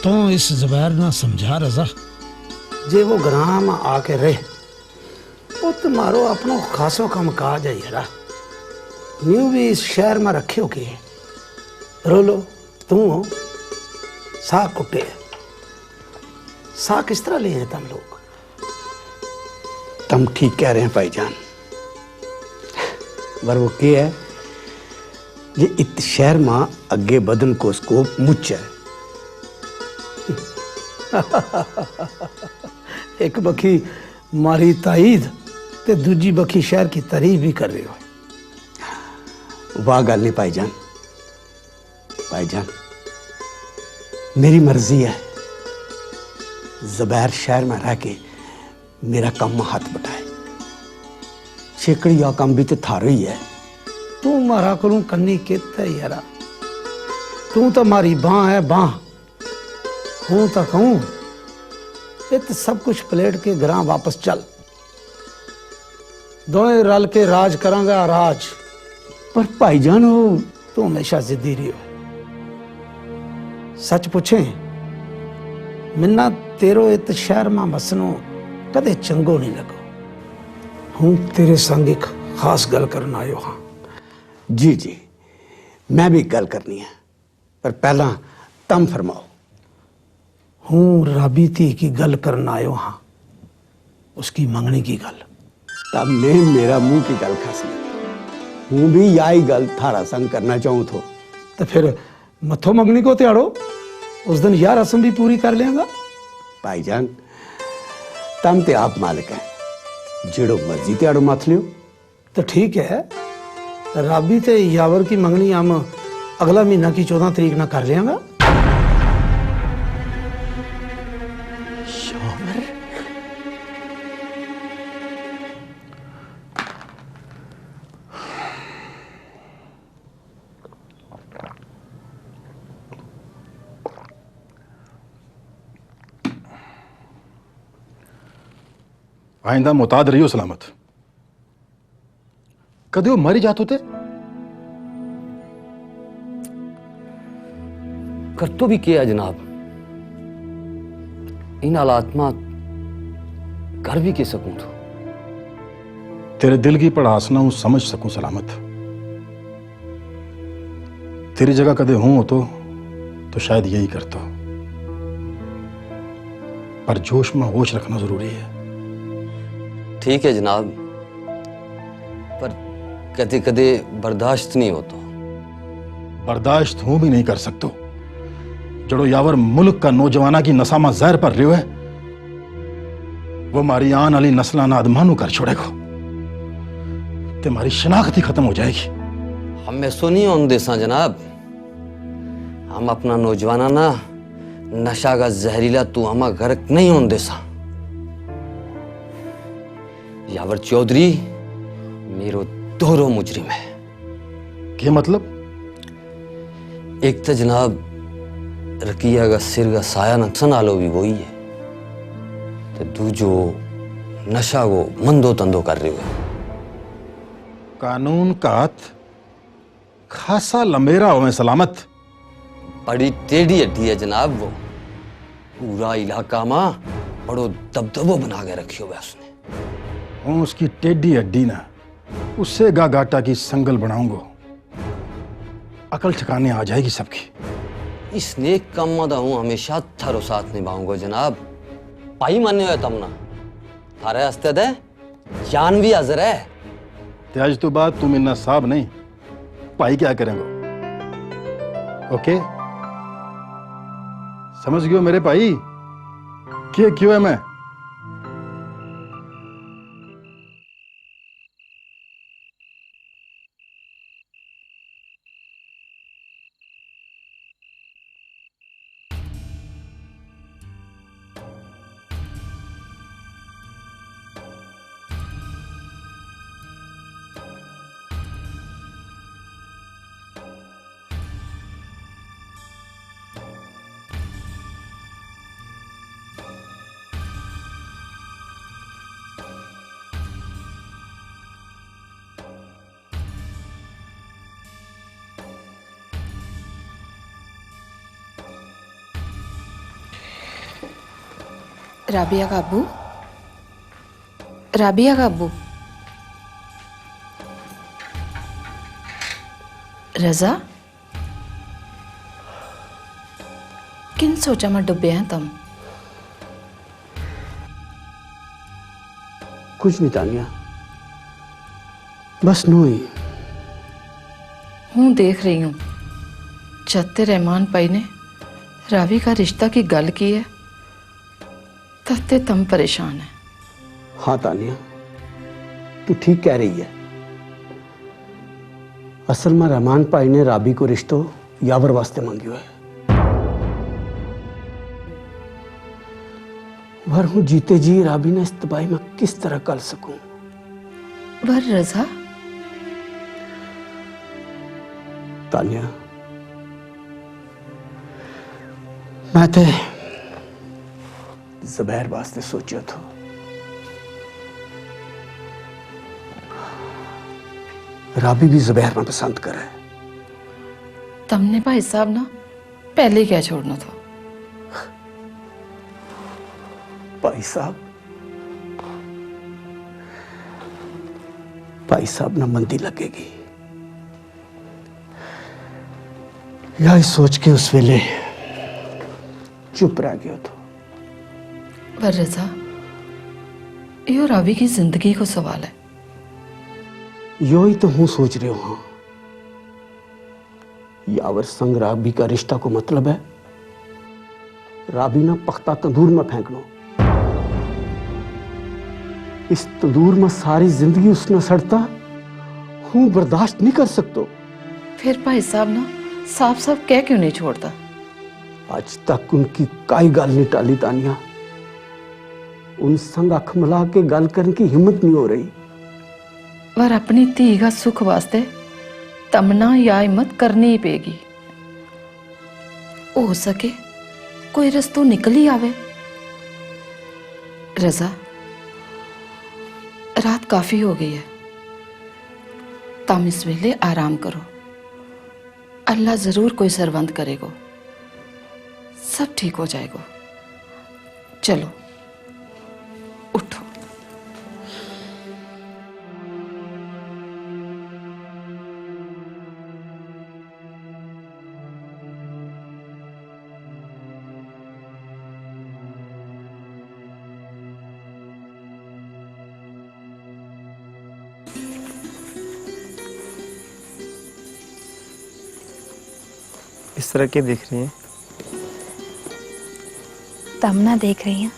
तो इस जुबैर ना समझा रजा जे वो ग्राम आके रहे वो तुम्हारो अपनो खासो कम काज है यारा। न्यू भी इस शहर में रखे हो के रोलो तू हो सा कुटे सा किस तरह लिए हैं तुम लोग। तुम ठीक कह रहे हैं भाईजान, पर वो क्या है ये इत शहर में अगे बदन को स्कोप मुच है। एक बखी मारी ताईद ते दूजी बखी शहर की तारीफ भी कर रहे हो। वाह गल नहीं भाईजान, भाईजान मेरी मर्जी है जुबैर शहर में रह के मेरा कम हाथ बटाए। शेकड़ी या कम भी तो थारो ही है। तू मारा करूं कन्नी केता यारा, तू तो मारी बाह है बाह हूं तो कहूं इत सब कुछ पलेट के ग्रां वापस चल, दोनों रल के राज करांगा राज। पर भाईजान हो तू हमेशा जिद्दी रही हो। सच पूछे मिन्ना तेरो इत शहर में बसनो कदे चंगो नहीं लगो। हूं तेरे संग एक खास गल करना आयो हाँ। जी जी मैं भी गल करनी है, पर पहला तम फरमाओ। हूं राबीती की गल करना आयो हाँ, उसकी मंगनी की गल। तब ने मेरा मुंह की गल खास ली, हूं भी याही गल थारा संग करना चाहूं तो फिर मथो मंगनी को त्याड़ो, उस दिन यार रस्म भी पूरी कर लेगा। भाईजान तम ते आप मालिक है, जेड़ो मर्जी त्याड़ो मत लियो। तो ठीक है राबी ते यावर की मंगनी हम अगला महीना की 14 तारीख ना कर लेंगा। आइंदा मुताद रहियो सलामत। कदे वो मरी जात होते कर तो भी किया जनाब, इन हालात में कर भी के सकूं तो तेरे दिल की पड़ास ना हूं समझ सकूं सलामत। तेरी जगह कदे हूं तो शायद यही करता, पर जोश में होश रखना जरूरी है। ठीक है जनाब, पर कदे कदे बर्दाश्त नहीं होता। बर्दाश्त हूं भी नहीं कर सकतो जड़ो यावर मुल्क का नौजवाना की नसा में जहर पर रियो है, वो मारी आन अली नस्ला नादमानू कर छोड़ेगा, ते मारी शनाख्त ही खत्म हो जाएगी। हम ऐसो नहीं होने देसा जनाब, हम अपना नौजवाना ना नशा का जहरीला तू हम गर्क नहीं होने देसा। यावर चौधरी मेरो दोहरो मुजरिम है। क्या मतलब? एक तो जनाब रकिया का सिर का साया नक्सन आलो भी वही है, तो दूजो नशा को मंदो तंदो कर रहे हो। कानून का हाथ खासा लंबेरा हो में सलामत। बड़ी टेढ़ी हड्डी है जनाब, वो पूरा इलाका में बड़ो दबदबो बना के रखियो है उसने। हूं उसकी टेढ़ी हड्डी ना उससे गाटा की संगल बनाऊंगा, अकल ठिकाने आ जाएगी सबकी। इस नेक काम में हूं हमेशा थारो साथ निभाऊंगा जनाब। पाई मान्य है तमना थारे हस्ते दे जान भी हाजिर है। आज तो बात तुम इन्ना साहब नहीं भाई क्या करेंगे। ओके समझ गयो मेरे भाई, क्यों है मैं। राबिया का अब्बू, राबिया का अब्बू। रजा, किन सोचा में डुबे हैं तुम? कुछ नहीं तानिया, बस नू ही। हूँ देख रही हूँ जब ते रहमान भाई ने रावी का रिश्ता की गल की है तब ते तुम परेशान है। हाँ तानिया, तू ठीक कह रही है। असल में रहमान भाई ने राबी को रिश्तो यावर वास्ते मांगियो है। वर हूं जीते जी राबी ने इस तबाही में किस तरह कर सकूं। वर रजा, तानिया, मैं ते ज़ुबैर वास्ते सोचियो था। राबी भी ज़ुबैर में पसंद करे। तुमने भाई साहब ना पहले क्या छोड़ना था? भाई साहब ना मंदी लगेगी या इस सोच के उस वेले चुप रह गया तो। पर रजा, यो रावी की जिंदगी को सवाल है। यो ही तो हूं सोच रहे हो। हाँ, यावर संग राबी का रिश्ता को मतलब है राबी ना पख्ता तंदूर में फेंकनो। इस तंदूर में सारी जिंदगी उसने सड़ता हूं बर्दाश्त नहीं कर सकता। फिर भाई साहब ना साफ साफ कह क्यों नहीं छोड़ता? आज तक उनकी काई गल नहीं टाली तानिया। उन संग अख मिला के गल करने की हिम्मत नहीं हो रही। पर अपनी धी का सुख वास्ते तमना या हिम्मत करनी ही पेगी। हो सके कोई रस्तो निकल ही आवे। रजा, रात काफी हो गई है, तुम इस वेले आराम करो। अल्लाह जरूर कोई सरबंद करेगा, सब ठीक हो जाएगा। चलो उठो। इस तरह के देख रही हैं? तमन्ना देख रही हैं।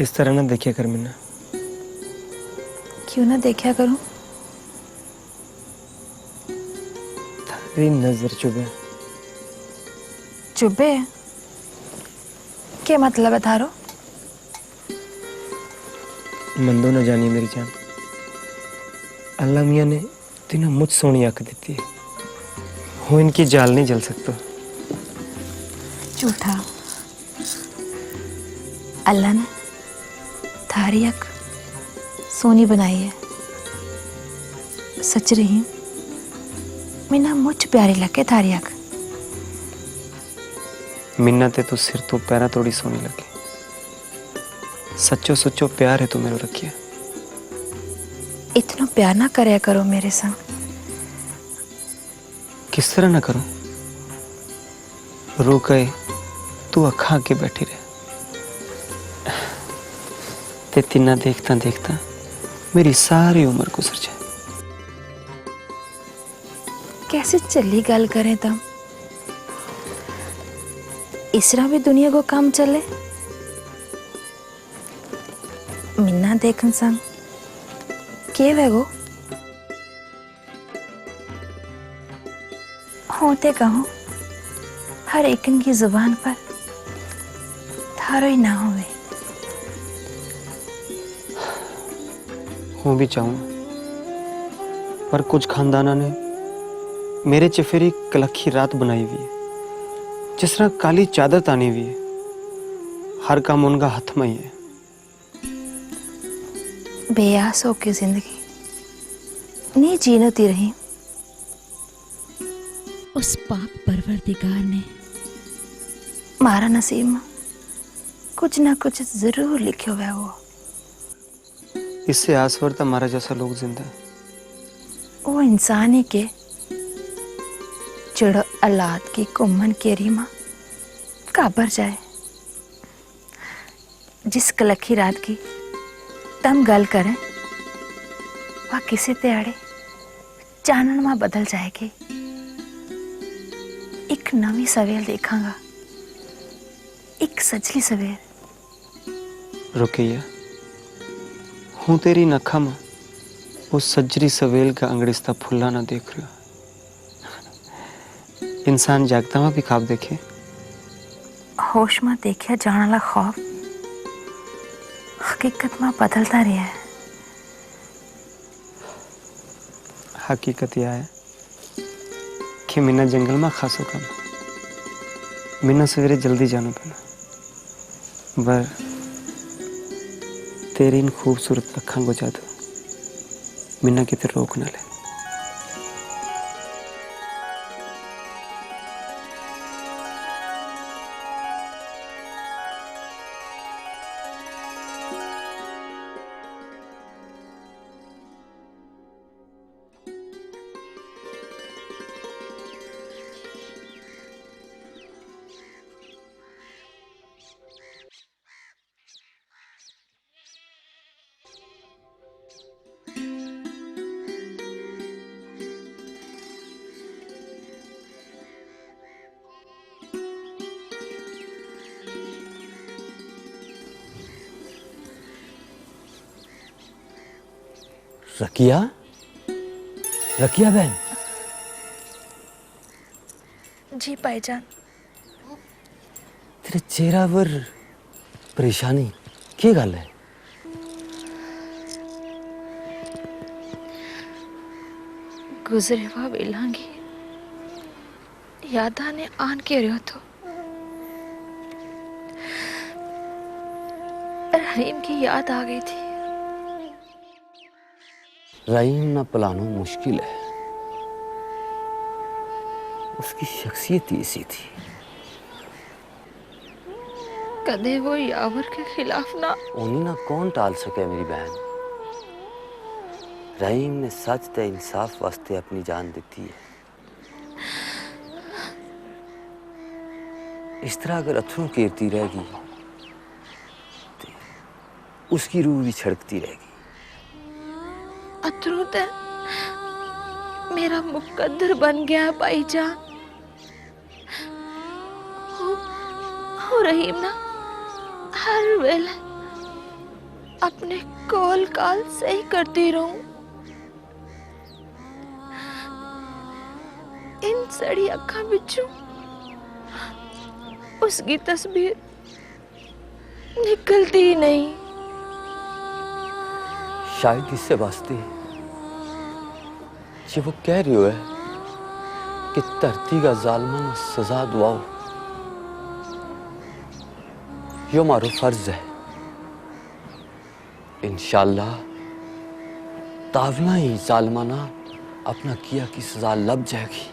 इस तरह ना देखिए कर मिन्ना। क्यों ना देखा करूं? थारी नजर चुभे। चुभे? क्या मतलब है थारो? मंदो न जानी मेरी जान, अल्लाह मियाँ ने तीनों मुझ सोनी आंख दी है। हो इनकी जाल नहीं जल सकता। झूठा। अल्लाह ने थारी आंख सोनी बनाई है। सच रही मिन्ना मुझ प्यारी लगे थारी आंख। मिन्ना ते तू सिर तो पैरा तोड़ी सोनी लगे। सच्चो सच्चो प्यार है तू मेरे रखिया। इतना प्यार ना करया करो मेरे संग। किस तरह ना करूं? रो गए तू अखा के बैठी रहे। ते तिना देखता देखता मेरी सारी उम्र गुजर जाए। कैसे चली गल करें तम? इसरा भी दुनिया को काम चले। मिन्ना देखन संग के वेगो होते कहो हर एक की जुबान पर थारो ही ना होवे। हूं भी चाहूं पर कुछ खानदाना ने मेरे चफेरी कलखी रात बनाई हुई है। जिस तरह काली चादर तानी हुई है। हर काम उनका हाथ में ही है। बेआस होके जिंदगी नहीं जीनती रही। उस पाक परवरदिगार ने मारा नसीब में कुछ ना कुछ जरूर लिखो हुआ है वो। इससे आसवर था हमारा जैसा लोग जिंदा है। वो इंसान ही के जड़ औलाद की कुम्मन केरी मां काबर जाए। जिस कलखी रात की तम गल करें वह किसी त्याड़े चानन मां बदल जाएगी। एक नवी सवेल देखांगा, एक सजली सवेल। रुकैया, हूँ तेरी नखा में वो सजरी सवेल का अंगड़िस्ता फुल्ला ना देख रहा। इंसान जागता में भी ख्वाब देखे। होश में देखिया जाने वाला ख्वाब हकीकत में बदलता रहा है। हकीकत यह है कि मीना जंगल में खासो कम। मीना सवेरे जल्दी जाना पड़ा। बर तेरी इन खूबसूरत अखा को जादू मीना कितने रोक ना ले। रकिया, रकिया बहन। जी भाईजान। तेरे चेहरा पर परेशानी की गल है? गुजरे हुआ वेलांगी यादा ने आन के रहो तो रहीम की याद आ गई थी। रहीम ना पलानो मुश्किल है, उसकी शख्सियत ही ऐसी थी। कदे वो यावर के खिलाफ ना। उन्हें ना कौन टाल सके मेरी बहन। रहीम ने सच ते इंसाफ वास्ते अपनी जान दी है। इस तरह अगर अथरू कीरती रहेगी तो उसकी रूह भी छड़कती रहेगी। अथरू ते मेरा मुकद्दर बन गया भाईजान। हो रहीम ना हर वेले अपने कॉल काल सही करती रहूं। इन सड़ी अखा बिचू उसकी तस्वीर निकलती ही नहीं। शायद इससे वास्ते जी वो कह रही है कि धरती का जालिमा में सजा दुआओ, यो मारो फर्ज है। इंशाअल्लाह तावला ही जालिमाना अपना किया की सजा लब जाएगी।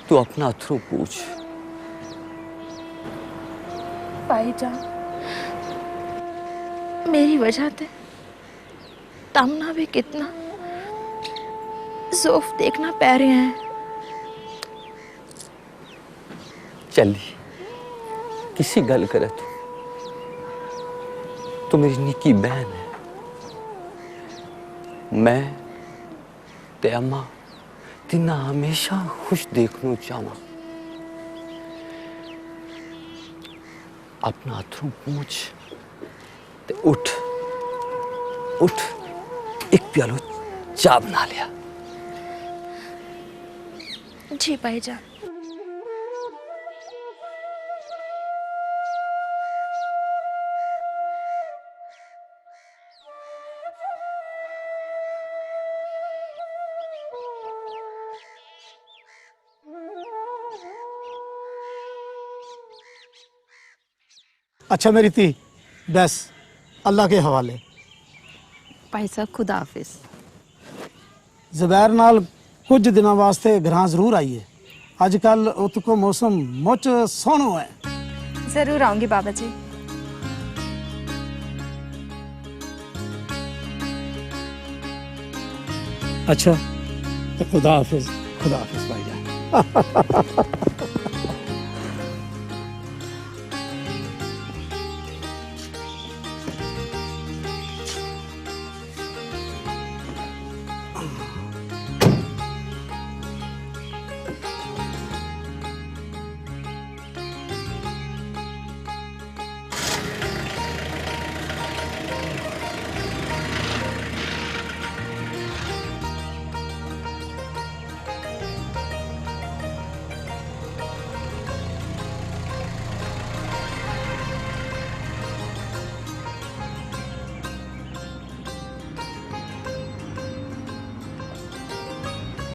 तू अपना अथरू पूछ। भाईजान मेरी वजह से तमना भी कितना जोफ देखना पै रहे हैं। चली किसी गल करे तू मेरी निकी बहन है। मैं ते अम्मा तिना हमेशा खुश देखना चाहवा। अपना अथरू पूछ ते उठ उठ, एक प्यालो चाय बना लिया। जी भाईजान। अच्छा मेरी थी बस अल्लाह के हवाले। भाई साहब खुदा हाफिज। ज़ुबैर नाल कुछ दिनों वास्ते घरां जरूर आइए। आजकल उतको मौसम मुच सोहनो है। जरूर आऊंगी बाबा जी। अच्छा, तो खुदा हाफिज भाईजान।